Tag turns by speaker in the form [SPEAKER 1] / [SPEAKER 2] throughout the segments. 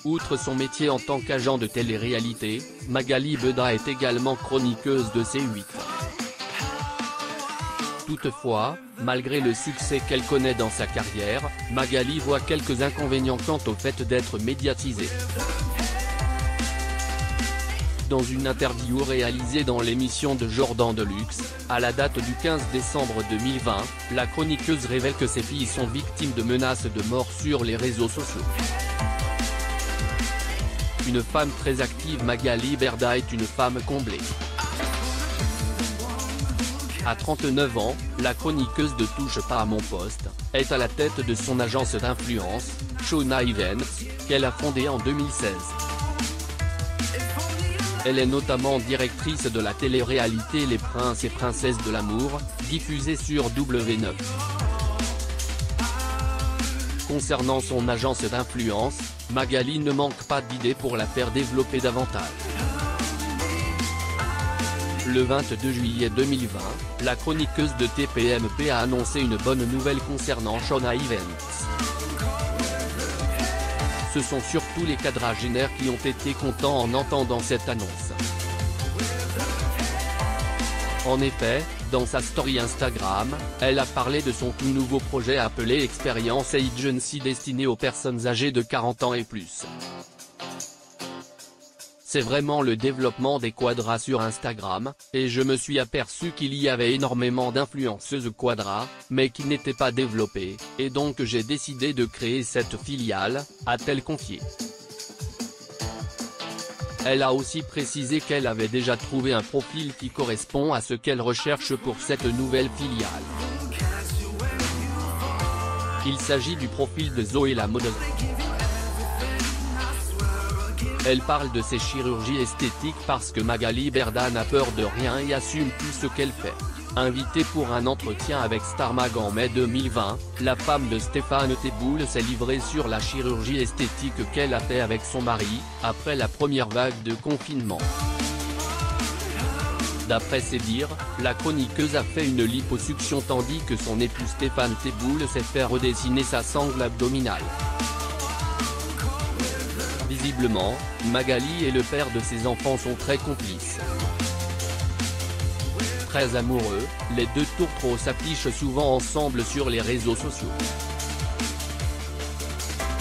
[SPEAKER 1] Outre son métier en tant qu'agent de télé-réalité, Magali Berda est également chroniqueuse de C8. Toutefois, malgré le succès qu'elle connaît dans sa carrière, Magali voit quelques inconvénients quant au fait d'être médiatisée. Dans une interview réalisée dans l'émission de Jordan Deluxe, à la date du 15 décembre 2020, la chroniqueuse révèle que ses filles sont victimes de menaces de mort sur les réseaux sociaux. Une femme très active, Magali Berda est une femme comblée. À 39 ans, la chroniqueuse de Touche pas à mon poste est à la tête de son agence d'influence, Shona Events, qu'elle a fondée en 2016. Elle est notamment directrice de la télé-réalité Les Princes et Princesses de l'amour, diffusée sur W9. Concernant son agence d'influence, Magali ne manque pas d'idées pour la faire développer davantage. Le 22 juillet 2020, la chroniqueuse de TPMP a annoncé une bonne nouvelle concernant Shona Events. Ce sont surtout les quadragénaires qui ont été contents en entendant cette annonce. En effet, dans sa story Instagram, elle a parlé de son tout nouveau projet appelé Experience Agency destiné aux personnes âgées de 40 ans et plus. C'est vraiment le développement des quadras sur Instagram, et je me suis aperçu qu'il y avait énormément d'influenceuses quadras, mais qui n'étaient pas développées, et donc j'ai décidé de créer cette filiale, a-t-elle confié. Elle a aussi précisé qu'elle avait déjà trouvé un profil qui correspond à ce qu'elle recherche pour cette nouvelle filiale. Il s'agit du profil de Zoé la modeuse. Elle parle de ses chirurgies esthétiques parce que Magali Berda n'a peur de rien et assume tout ce qu'elle fait. Invitée pour un entretien avec Star Mag en mai 2020, la femme de Stéphane Teboul s'est livrée sur la chirurgie esthétique qu'elle a fait avec son mari, après la première vague de confinement. D'après ses dires, la chroniqueuse a fait une liposuction tandis que son époux Stéphane Teboul s'est fait redessiner sa sangle abdominale. Visiblement, Magali et le père de ses enfants sont très complices. Très amoureux, les deux tourtereaux s'affichent souvent ensemble sur les réseaux sociaux.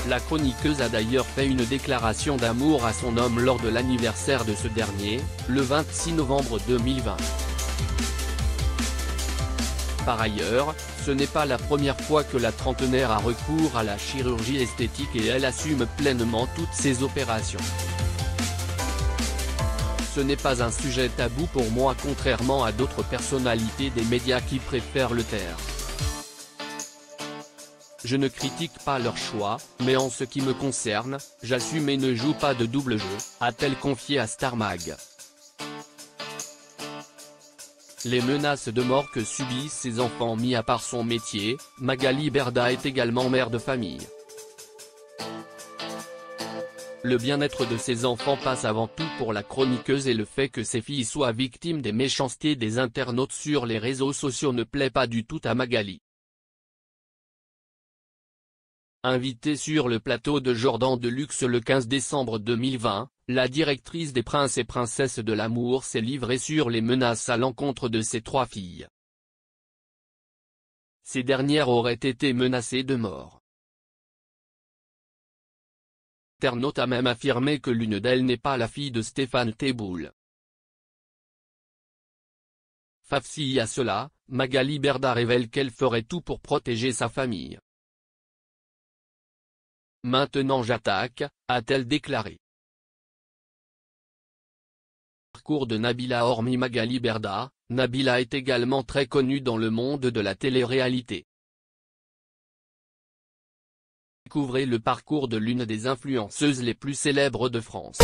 [SPEAKER 1] La chroniqueuse a d'ailleurs fait une déclaration d'amour à son homme lors de l'anniversaire de ce dernier, le 26 novembre 2020. Par ailleurs, ce n'est pas la première fois que la trentenaire a recours à la chirurgie esthétique et elle assume pleinement toutes ses opérations. Ce n'est pas un sujet tabou pour moi contrairement à d'autres personnalités des médias qui préfèrent le taire. Je ne critique pas leur choix, mais en ce qui me concerne, j'assume et ne joue pas de double jeu, a-t-elle confié à Star Mag. Les menaces de mort que subissent ses enfants mis à part son métier, Magali Berda est également mère de famille. Le bien-être de ses enfants passe avant tout pour la chroniqueuse et le fait que ses filles soient victimes des méchancetés des internautes sur les réseaux sociaux ne plaît pas du tout à Magali. Invitée sur le plateau de Jordan Deluxe le 15 décembre 2020, la directrice des Princes et Princesses de l'amour s'est livrée sur les menaces à l'encontre de ses trois filles. Ces dernières auraient été menacées de mort. L'internaute a même affirmé que l'une d'elles n'est pas la fille de Stéphane Teboul. Face à cela, Magali Berda révèle qu'elle ferait tout pour protéger sa famille. Maintenant j'attaque, a-t-elle déclaré. Parcours de Nabila. Hormis Magali Berda, Nabila est également très connue dans le monde de la télé-réalité. Découvrez le parcours de l'une des influenceuses les plus célèbres de France.